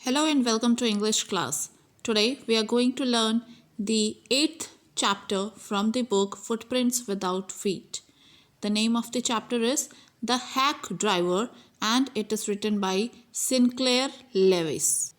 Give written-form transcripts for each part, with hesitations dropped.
Hello and welcome to English class. Today we are going to learn the 8th chapter from the book Footprints Without Feet. The name of the chapter is The Hack Driver and it is written by Sinclair Lewis.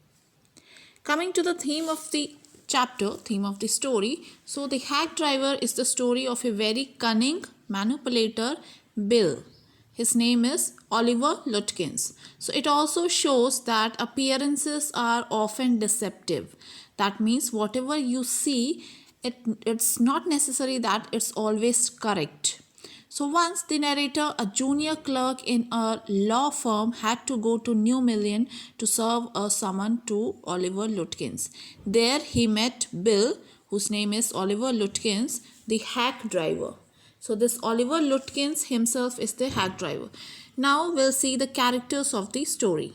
Coming to the theme of the chapter, theme of the story. So the hack driver is the story of a very cunning manipulator, Bill. His name is Oliver Lutkins. So it also shows that appearances are often deceptive. That means whatever you see, it's not necessary that it's always correct. So once the narrator, a junior clerk in a law firm, had to go to New Mullion to serve a summon to Oliver Lutkins. There he met Bill, whose name is Oliver Lutkins, the hack driver. So this Oliver Lutkins himself is the hack driver. Now we'll see the characters of the story.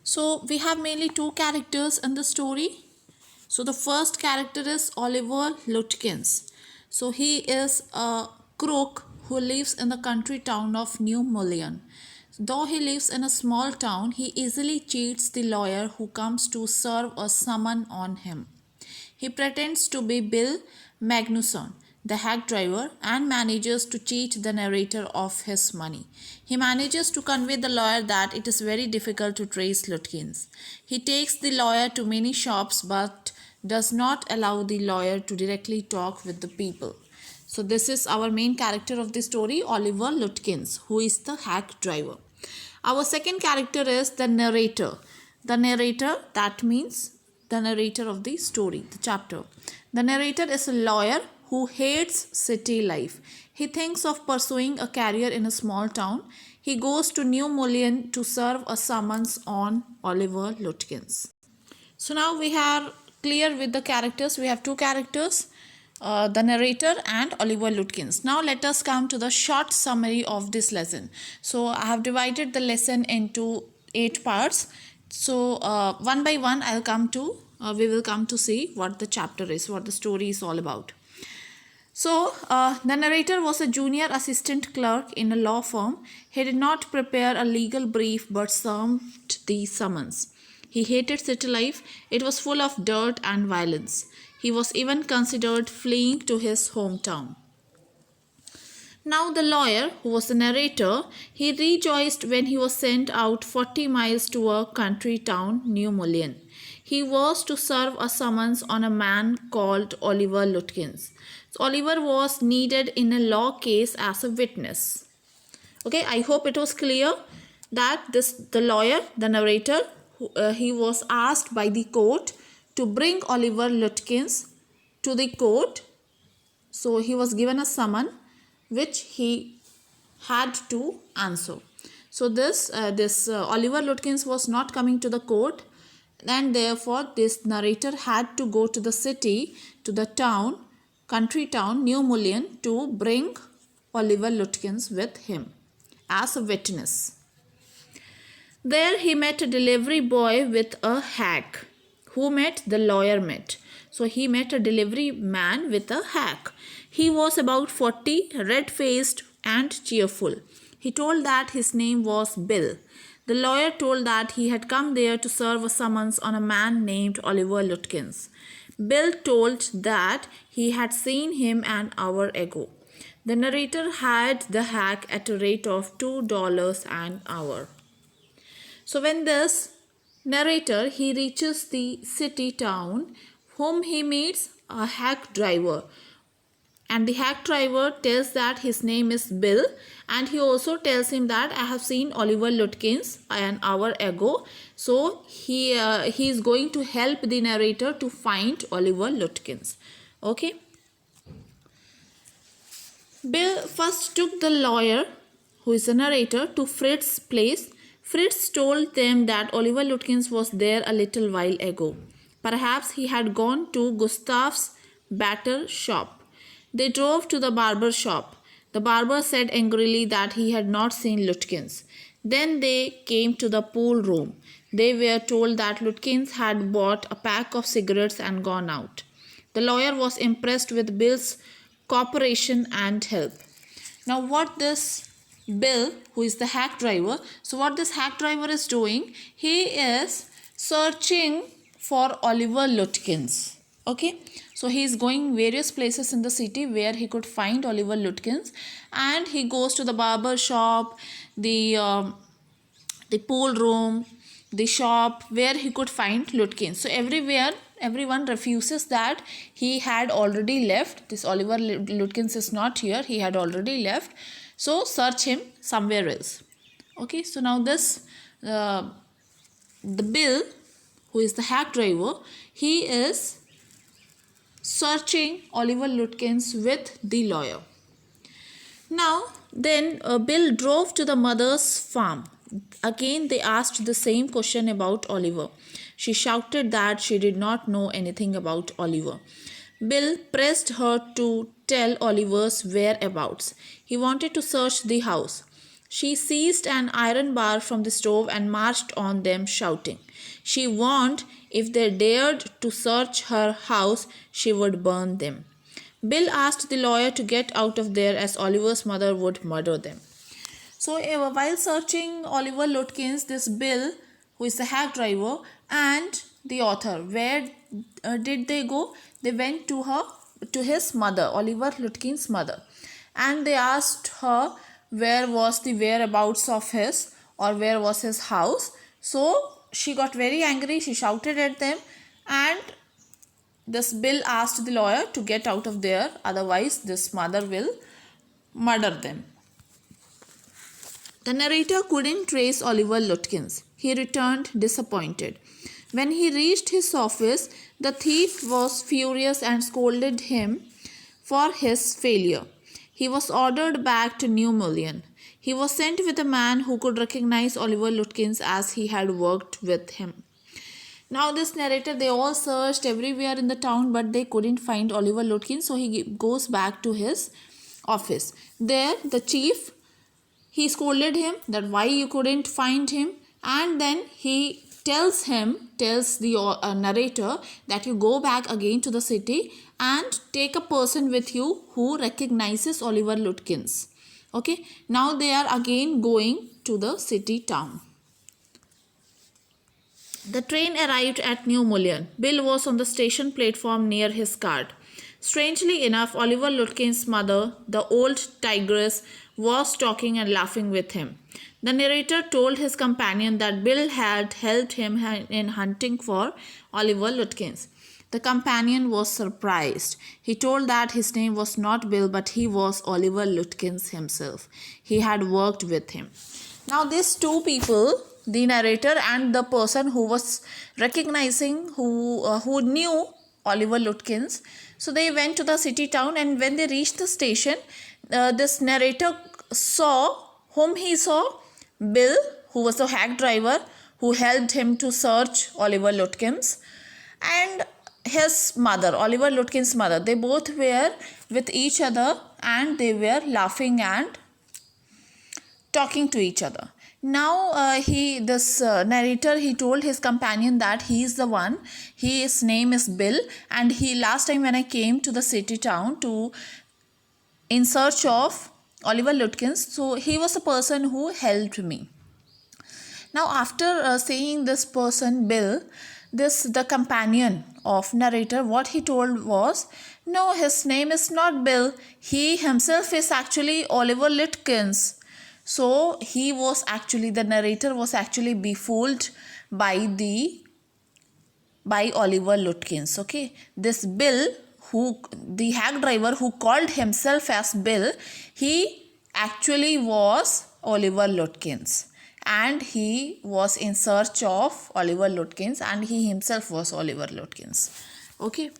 So we have mainly two characters in the story. So the first character is Oliver Lutkins. So he is a crook who lives in the country town of New Mullion. Though he lives in a small town, he easily cheats the lawyer who comes to serve a summon on him. He pretends to be Bill Magnusson, the hack driver, and manages to cheat the narrator of his money. He manages to convey the lawyer that it is very difficult to trace Lutkins. He takes the lawyer to many shops but does not allow the lawyer to directly talk with the people. So this is our main character of the story, Oliver Lutkins, who is the hack driver. Our second character is the narrator. The narrator, that means the narrator of the story, the chapter. The narrator is a lawyer who hates city life. He thinks of pursuing a career in a small town. He goes to New Mullion to serve a summons on Oliver Lutkins. So now we are clear with the characters. We have two characters, the narrator and Oliver Lutkins. Now let us come to the short summary of this lesson. So I have divided the lesson into 8 parts. So one by one we will come to see what the chapter is, what the story is all about. So, the narrator was a junior assistant clerk in a law firm. He did not prepare a legal brief but served the summons. He hated city life. It was full of dirt and violence. He was even considered fleeing to his hometown. Now the lawyer, who was the narrator, he rejoiced when he was sent out 40 miles to a country town, New Mullion. He was to serve a summons on a man called Oliver Lutkins. So Oliver was needed in a law case as a witness. Okay, I hope it was clear that the lawyer, the narrator, he was asked by the court to bring Oliver Lutkins to the court. So he was given a summon which he had to answer. So this Oliver Lutkins was not coming to the court, and therefore this narrator had to go to the city, to the town, country town, New Mullion, to bring Oliver Lutkins with him as a witness. There he met a delivery boy with a hack. Who met? The lawyer met. So he met a delivery man with a hack. He was about 40, red-faced and cheerful. He told that his name was Bill. The lawyer told that he had come there to serve a summons on a man named Oliver Lutkins. Bill told that he had seen him an hour ago. The narrator hired the hack at a rate of $2 an hour. So when this narrator, he reaches the city town, whom he meets a hack driver. And the hack driver tells that his name is Bill, and he also tells him that I have seen Oliver Lutkins an hour ago. So he is going to help the narrator to find Oliver Lutkins. Okay. Bill first took the lawyer, who is the narrator, to Fritz's place. Fritz told them that Oliver Lutkins was there a little while ago. Perhaps he had gone to Gustav's batter shop. They drove to the barber shop. The barber said angrily that he had not seen Lutkins. Then they came to the pool room. They were told that Lutkins had bought a pack of cigarettes and gone out. The lawyer was impressed with Bill's cooperation and help. Now what this Bill, who is the hack driver. So what this hack driver is doing, he is searching for Oliver Lutkins. Okay, so he is going various places in the city where he could find Oliver Lutkins, and he goes to the barber shop, the pool room, the shop where he could find Lutkins. So everywhere, everyone refuses that he had already left. This Oliver Lutkins is not here. He had already left. So search him somewhere else. Okay. So now this the Bill, who is the hack driver, he is searching Oliver Lutkins with the lawyer. Now then Bill drove to the mother's farm. Again they asked the same question about Oliver. She shouted that she did not know anything about Oliver. Bill pressed her to tell Oliver's whereabouts. He wanted to search the house. She seized an iron bar from the stove and marched on them shouting. She warned if they dared to search her house, she would burn them. Bill asked the lawyer to get out of there as Oliver's mother would murder them. So while searching Oliver Lutkins, this Bill, who is the hack driver, and the author, where did they go? They went to his mother, Oliver Lutkins' mother, and they asked her where was the whereabouts of his, or where was his house. So she got very angry. She shouted at them, and this Bill asked the lawyer to get out of there, otherwise this mother will murder them. The narrator couldn't trace Oliver Lutkins. He returned disappointed. When he reached his office, the thief was furious and scolded him for his failure. He was ordered back to New Mullion. He was sent with a man who could recognize Oliver Lutkins as he had worked with him. Now this narrator, they all searched everywhere in the town, but they couldn't find Oliver Lutkins, so he goes back to his office. There the chief, he scolded him that why you couldn't find him, and then he tells the narrator that you go back again to the city and take a person with you who recognizes Oliver Lutkins. Okay, now they are again going to the city town. The train arrived at New Mullion. Bill was on the station platform near his cart. Strangely enough, Oliver Lutkins' mother, the old tigress, was talking and laughing with him. The narrator told his companion that Bill had helped him in hunting for Oliver Lutkins. The companion was surprised. He told that his name was not Bill, but he was Oliver Lutkins himself. He had worked with him. Now these two people, the narrator and the person who was recognizing, who knew Oliver Lutkins, so they went to the city town, and when they reached the station, this narrator saw, whom he saw? Bill, who was the hack driver who helped him to search Oliver Lutkins, and his mother, Oliver Lutkins' mother. They both were with each other and they were laughing and talking to each other. Now narrator, he told his companion that he is the one, his name is Bill, and last time when I came to the city town in search of Oliver Lutkins, so he was a person who helped me. Now after saying this person Bill, the companion of narrator, what he told was, no, his name is not Bill, he himself is actually Oliver Lutkins. So the narrator was actually befooled by Oliver Lutkins. Okay, this Bill, the hack driver who called himself as Bill, he actually was Oliver Lutkins, and he was in search of Oliver Lutkins, and he himself was Oliver Lutkins. Okay.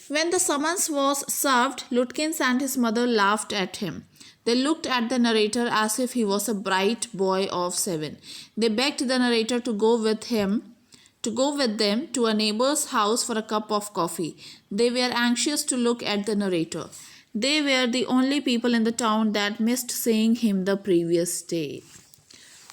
When the summons was served, Lutkins and his mother laughed at him. They looked at the narrator as if he was a bright boy of 7. They begged the narrator to go with them to a neighbor's house for a cup of coffee. They were anxious to look at the narrator. They were the only people in the town that missed seeing him the previous day.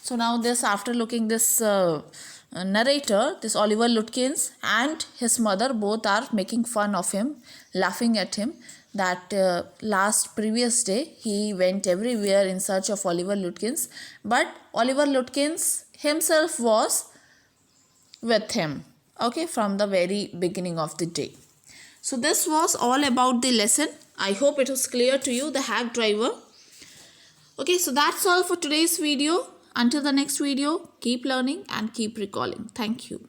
So now after looking this narrator, this Oliver Lutkins and his mother both are making fun of him, laughing at him. that previous day he went everywhere in search of Oliver Lutkins, but Oliver Lutkins himself was with him, okay, from the very beginning of the day. So this was all about the lesson. I hope it was clear to you, the hack driver. Okay, so that's all for today's video. Until the next video, keep learning and keep recalling. Thank you.